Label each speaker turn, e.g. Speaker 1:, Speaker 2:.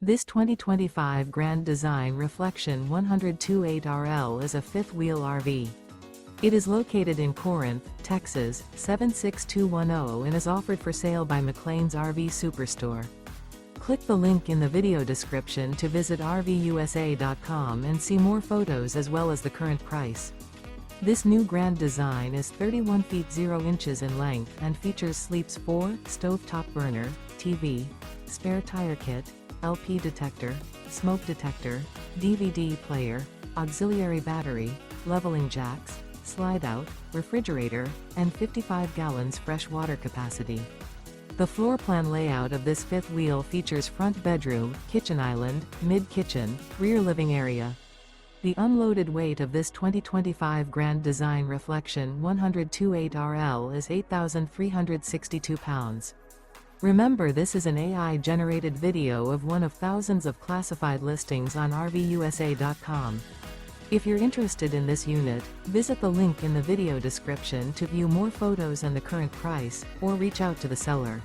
Speaker 1: This 2025 Grand Design Reflection 102.8RL is a fifth-wheel RV. It is located in Corinth, Texas, 76210 and is offered for sale by McClain's RV Superstore. Click the link in the video description to visit RVUSA.com and see more photos as well as the current price. This new Grand Design is 31 feet 0 inches in length and features sleeps 4, stovetop burner, TV, spare tire kit, LP detector, smoke detector, DVD player, auxiliary battery, leveling jacks, slide-out, refrigerator, and 55 gallons fresh water capacity. The floor plan layout of this fifth wheel features front bedroom, kitchen island, mid-kitchen, rear living area. The unloaded weight of this 2025 Grand Design Reflection 102.8RL is 8,362 pounds. Remember, this is an AI-generated video of one of thousands of classified listings on RVUSA.com. If you're interested in this unit, visit the link in the video description to view more photos and the current price, or reach out to the seller.